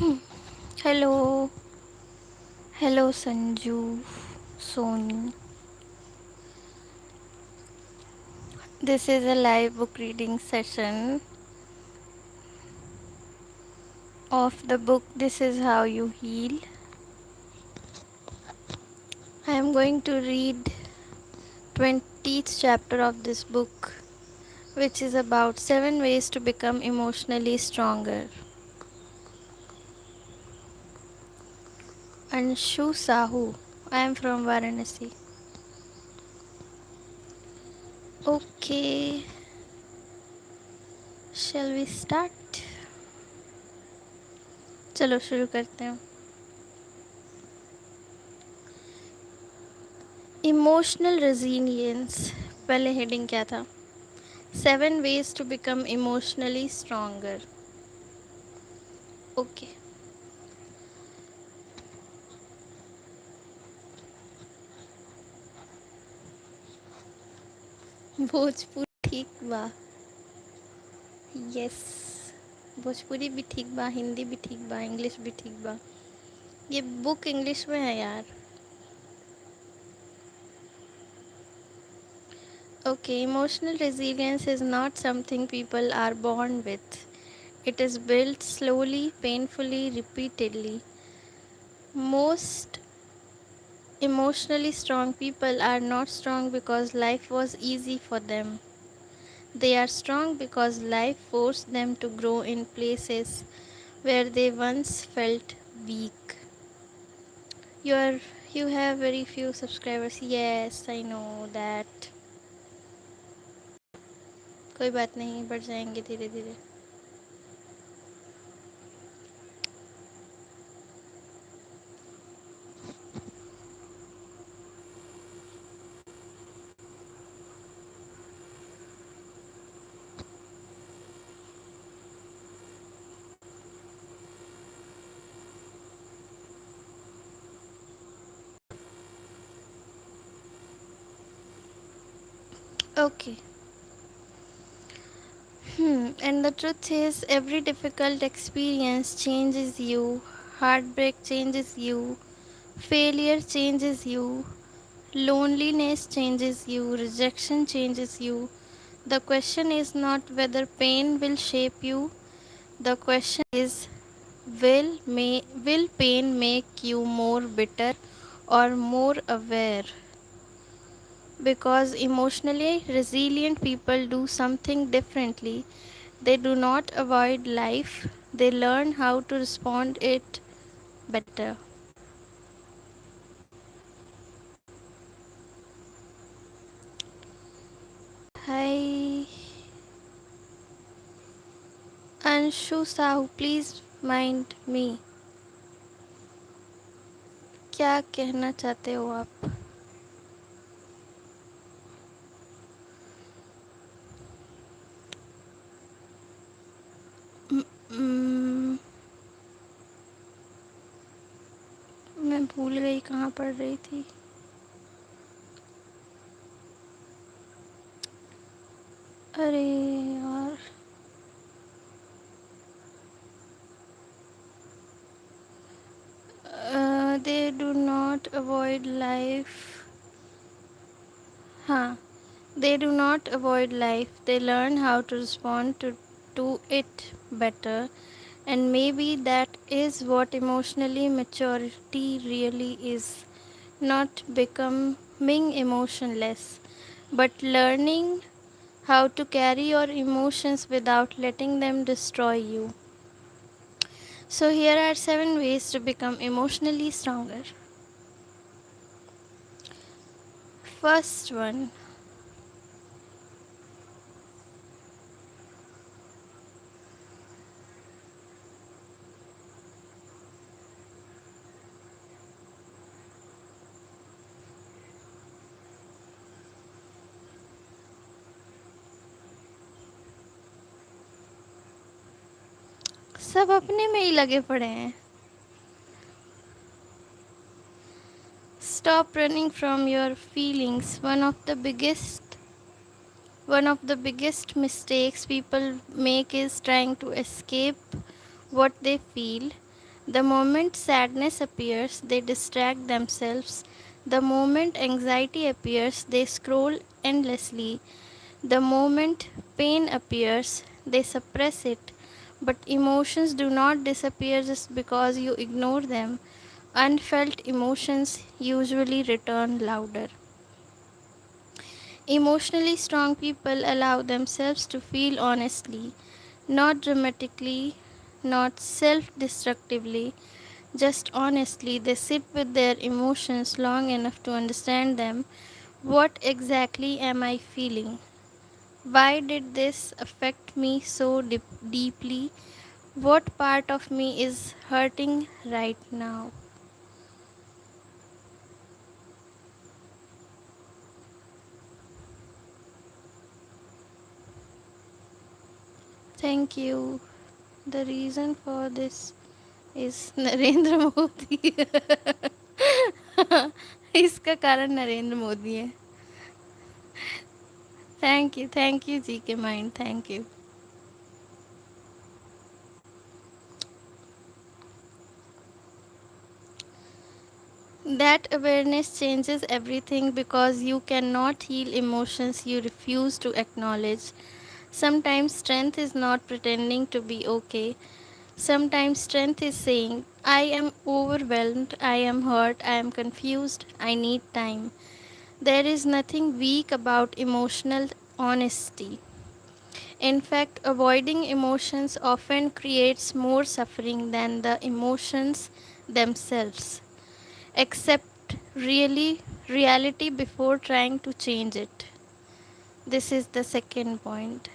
Hello, hello Sanju, Sonu. This is a live book reading session of the book This Is How You Heal. I am going to read 20th chapter of this book, which is about 7 ways to become emotionally stronger. Anshu Sahu. I am from Varanasi. Okay, shall we start? चलो शुरू करते हैं. Emotional resilience. पहले heading क्या था? 7 ways to become emotionally stronger. Okay. Bhojpuri ठीक बा. Yes, Bhojpuri भी ठीक बा, हिंदी भी ठीक बा, इंग्लिश भी ठीक बा. ये बुक इंग्लिश में है यार. Okay, emotional resilience is not something people are born with. It is built slowly, painfully, repeatedly. Most emotionally strong people are not strong because life was easy for them. They are strong because life forced them to grow in places where they once felt weak. You are you have very few subscribers. Yes, I know that. कोई बात नहीं, बढ़ जाएंगे धीरे धीरे. Okay. And the truth is, every difficult experience changes you, heartbreak changes you, failure changes you, loneliness changes you, rejection changes you. The question is not whether pain will shape you, the question is will pain make you more bitter or more aware? Because emotionally resilient people do something differently. They do not avoid life, they learn how to respond it better. Hi Anshu Sahu, please mind me. क्या कहना चाहते हो आप? mm, मैं भूल गई कहाँ पढ़ रही थी. अरे यार. They do not avoid life. हाँ, they do not avoid life, they learn how to respond to it better. And maybe that is what emotionally maturity really is. Not becoming emotionless, but learning how to carry your emotions without letting them destroy you. So, here are 7 ways to become emotionally stronger. First one. सब अपने में ही लगे पड़े हैं. Stop running from your feelings. One of the biggest mistakes people make is trying to escape what they feel. The moment sadness appears, they distract themselves. The moment anxiety appears, they scroll endlessly. The moment pain appears, they suppress it. But emotions do not disappear just because you ignore them. Unfelt emotions usually return louder. Emotionally strong people allow themselves to feel honestly, not dramatically, not self destructively, just honestly. They sit with their emotions long enough to understand them. What exactly am I feeling? Why did this affect me so deeply? What part of me is hurting right now? Thank you. The reason for this is Narendra Modi. इसका कारण नरेंद्र मोदी है. Thank you जी के mind, thank you. That awareness changes everything because you cannot heal emotions you refuse to acknowledge. Sometimes strength is not pretending to be okay. Sometimes strength is saying, I am overwhelmed, I am hurt, I am confused, I need time. There is nothing weak about emotional honesty. In fact, avoiding emotions often creates more suffering than the emotions themselves. Accept reality before trying to change it. This is the second point.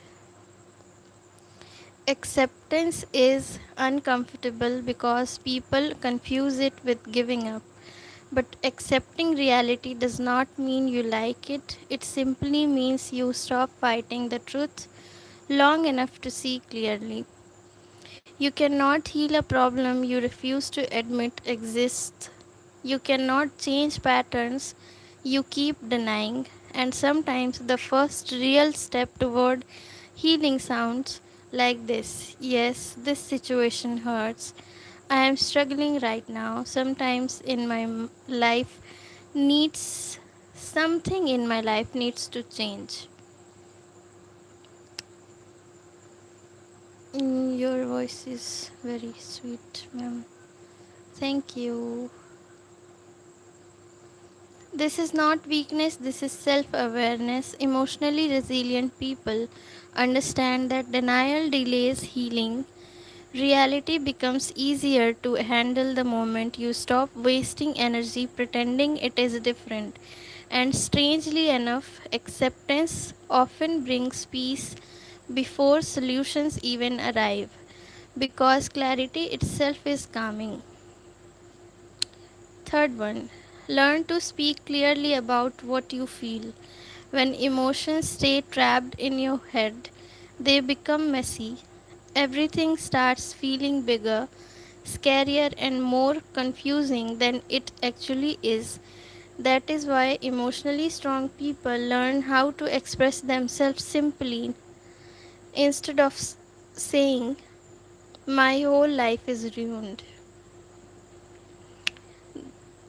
Acceptance is uncomfortable because people confuse it with giving up. But accepting reality does not mean you like it, it simply means you stop fighting the truth long enough to see clearly. You cannot heal a problem you refuse to admit exists. You cannot change patterns you keep denying, and sometimes the first real step toward healing sounds like this. Yes, this situation hurts. I am struggling right now. Sometimes in my life needs something in my life needs to change. Your voice is very sweet, ma'am. Thank you. This is not weakness, this is self awareness. Emotionally resilient people understand that denial delays healing. Reality becomes easier to handle the moment you stop wasting energy pretending it is different. And strangely enough, acceptance often brings peace before solutions even arrive because clarity itself is calming. Third one, learn to speak clearly about what you feel. When emotions stay trapped in your head, they become messy. Everything starts feeling bigger, scarier, and more confusing than it actually is. That is why emotionally strong people learn how to express themselves simply instead of saying, my whole life is ruined.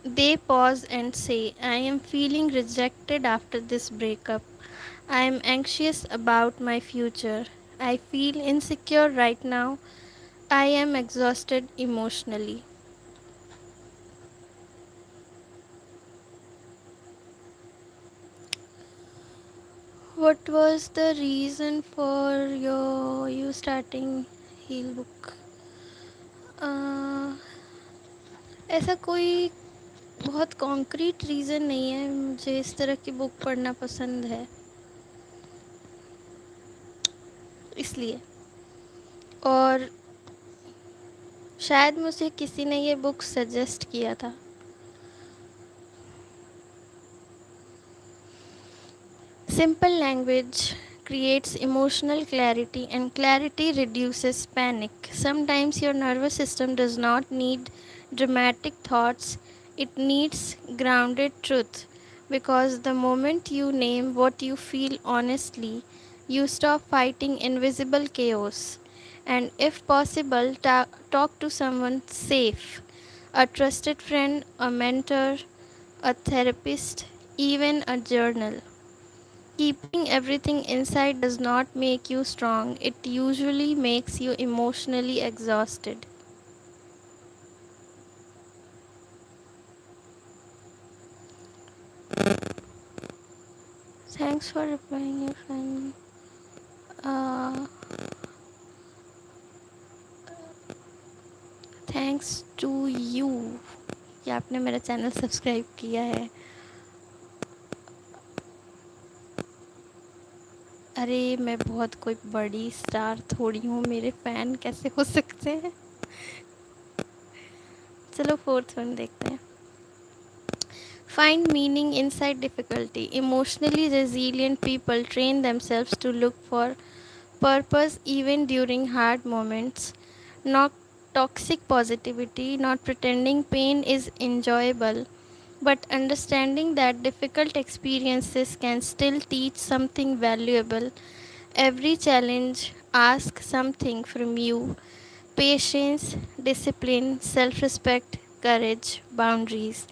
They pause and say, I am feeling rejected after this breakup. I am anxious about my future. I feel insecure right now. I am exhausted emotionally. What was the reason for you starting heal book? uh, ऐसा कोई बहुत concrete reason नहीं है, मुझे इस तरह की book पढ़ना पसंद है इसलिए। और शायद मुझे किसी ने ये बुक सजेस्ट किया था। Simple language creates emotional clarity, and clarity reduces panic. Sometimes your nervous system does not need dramatic thoughts, it needs grounded truth. Because the moment you name what you feel honestly, you stop fighting invisible chaos. And if possible, talk to someone safe, a trusted friend, a mentor, a therapist, even a journal. Keeping everything inside does not make you strong, it usually makes you emotionally exhausted. Thanks for replying, your friend. Uh, thanks to you कि आपने मेरा channel subscribe किया है। अरे मैं बहुत कोई बड़ी स्टार थोड़ी हूँ, मेरे फ़ैन कैसे हो सकते हैं। चलो फोर्थ वन देखते हैं। Find meaning inside difficulty. Emotionally resilient people train themselves to look for purpose even during hard moments. Not toxic positivity, not pretending pain is enjoyable, but understanding that difficult experiences can still teach something valuable. Every challenge asks something from you: patience, discipline, self respect, courage, boundaries.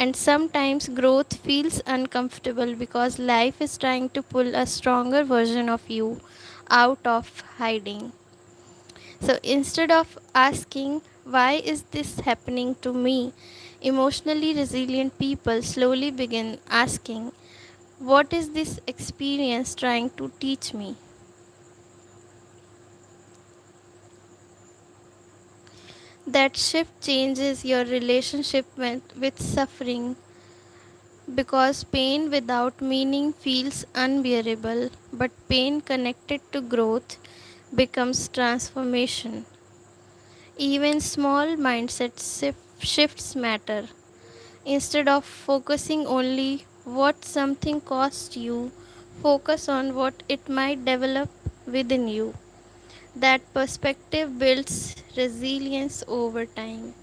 And sometimes growth feels uncomfortable because life is trying to pull a stronger version of you out of hiding. So instead of asking, why is this happening to me? Emotionally resilient people slowly begin asking, what is this experience trying to teach me? That shift changes your relationship with suffering, because pain without meaning feels unbearable, but pain connected to growth becomes transformation. Even small shifts matter. Instead of focusing only what something cost you, focus on what it might develop within you. That perspective builds resilience over time.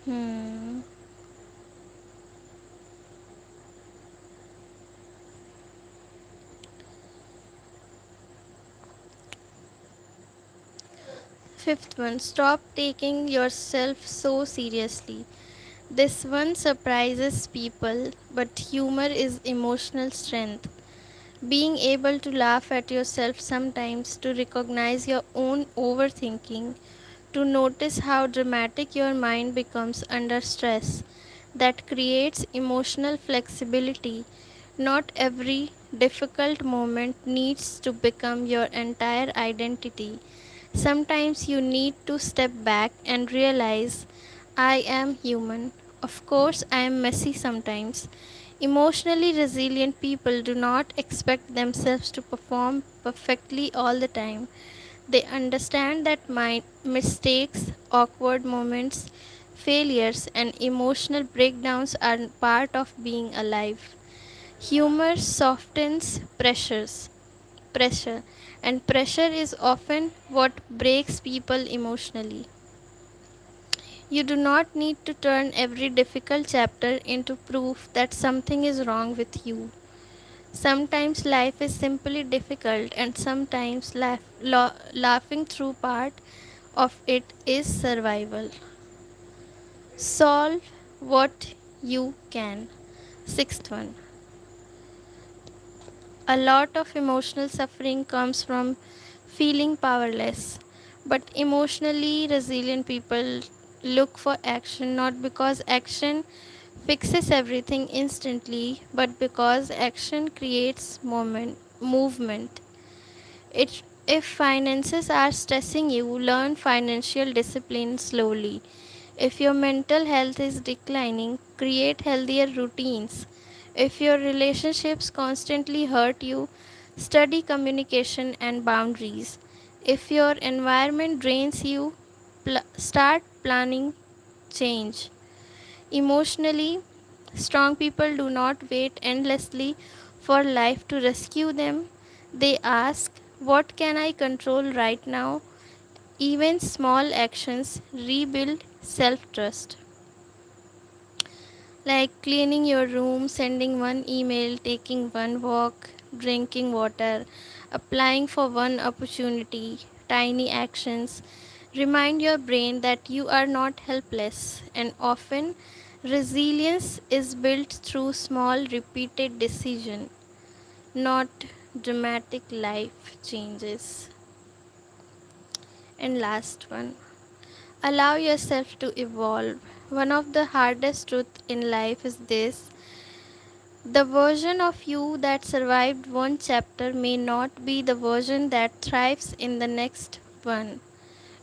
Hmm. Fifth one, stop taking yourself so seriously. This one surprises people, but humor is emotional strength. Being able to laugh at yourself sometimes, to recognize your own overthinking, to notice how dramatic your mind becomes under stress, that creates emotional flexibility. Not every difficult moment needs to become your entire identity. Sometimes you need to step back and realize, I am human. Of course, I am messy sometimes. Emotionally resilient people do not expect themselves to perform perfectly all the time. They understand that mistakes, awkward moments, failures, and emotional breakdowns are part of being alive. Humor softens pressure, and pressure is often what breaks people emotionally. You do not need to turn every difficult chapter into proof that something is wrong with you. Sometimes life is simply difficult, and sometimes laughing through part of it is survival. Solve what you can. Sixth one. A lot of emotional suffering comes from feeling powerless, but emotionally resilient people look for action, not because action fixes everything instantly, but because action creates movement. If finances are stressing you, learn financial discipline slowly. If your mental health is declining, create healthier routines. If your relationships constantly hurt you, study communication and boundaries. If your environment drains you, start planning change. Emotionally strong people do not wait endlessly for life to rescue them. They ask, what can I control right now? Even small actions rebuild self trust, like cleaning your room, sending one email, taking one walk. drinking water, applying for one opportunity, tiny actions remind your brain that you are not helpless, and often resilience is built through small repeated decision, not dramatic life changes. And last one, allow yourself to evolve. One of the hardest truths in life is this: the version of you that survived one chapter may not be the version that thrives in the next one.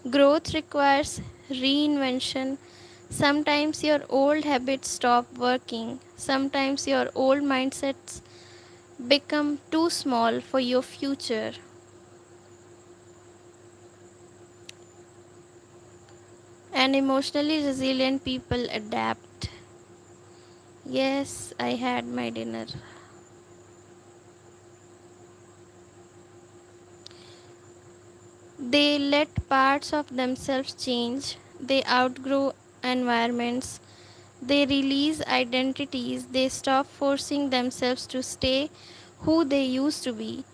Growth requires reinvention. Sometimes your old habits stop working. Sometimes your old mindsets become too small for your future. And emotionally resilient people adapt. Yes, I had my dinner. They let parts of themselves change. They outgrow environments. They release identities. They stop forcing themselves to stay who they used to be.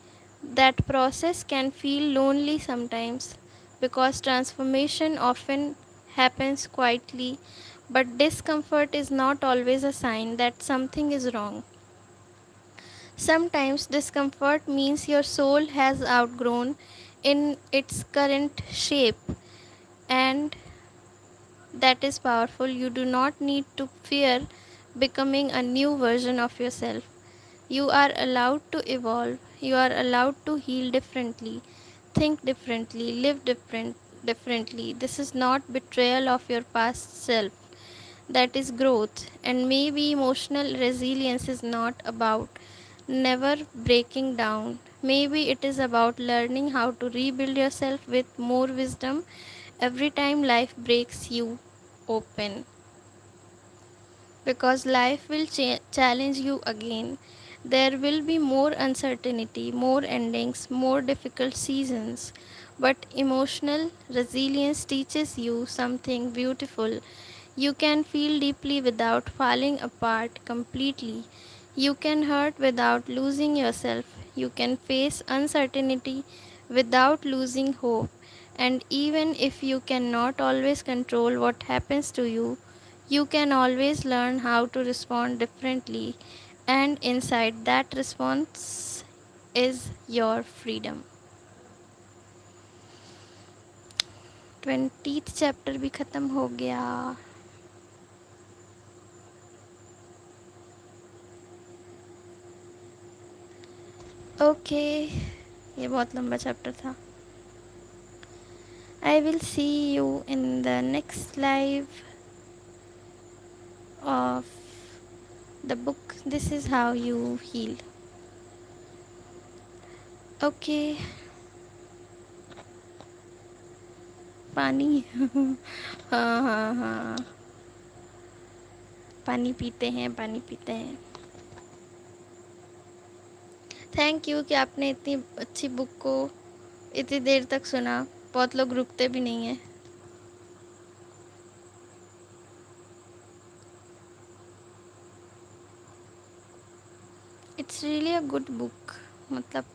That process can feel lonely sometimes because transformation often happens quietly, but discomfort is not always a sign that something is wrong. Sometimes discomfort means your soul has outgrown in its current shape, and that is powerful. You do not need to fear becoming a new version of yourself. You are allowed to evolve. You are allowed to heal differently, think differently, differently. This is not betrayal of your past self. That is growth. And maybe emotional resilience is not about never breaking down. Maybe it is about learning how to rebuild yourself with more wisdom every time life breaks you open, because life will challenge you again. There will be more uncertainty, more endings, more difficult seasons. But emotional resilience teaches you something beautiful. You can feel deeply without falling apart completely. You can hurt without losing yourself. You can face uncertainty without losing hope. And even if you cannot always control what happens to you, you can always learn how to respond differently, and inside that response is your freedom. 20th chapter भी ख़त्म हो गया. Okay, ये बहुत लंबा chapter था. I will see you in the next live of the book this is how you heal. Okay. पानी. हाँ हाँ हाँ, पानी पीते हैं, पानी पीते हैं. थैंक यू कि आपने इतनी अच्छी बुक को इतनी देर तक सुना. बहुत लोग रुकते भी नहीं हैं. It's really a good book. मतलब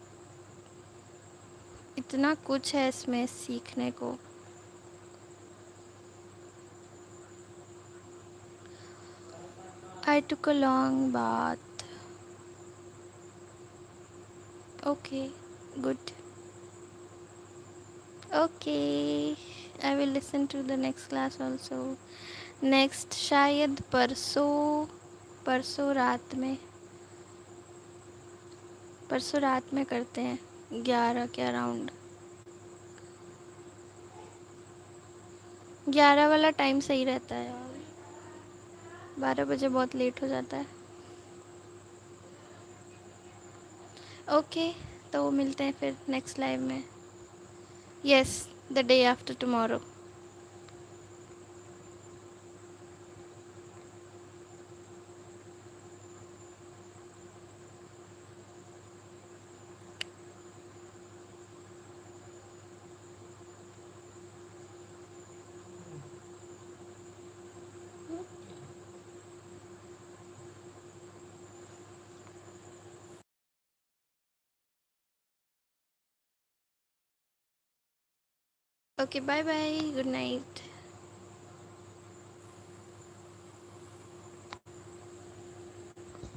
इतना कुछ है इसमें सीखने को. I took a long bath. Okay, good. Okay, I will listen to the next class also. Next शायद परसों. परसों रात में. परसों रात में करते हैं 11 के अराउंड. 11 वाला टाइम सही रहता है यार. 12 बजे बहुत लेट हो जाता है. ओके, तो मिलते हैं फिर नेक्स्ट लाइव में. Yes, the day after tomorrow. Okay, bye bye. Good night.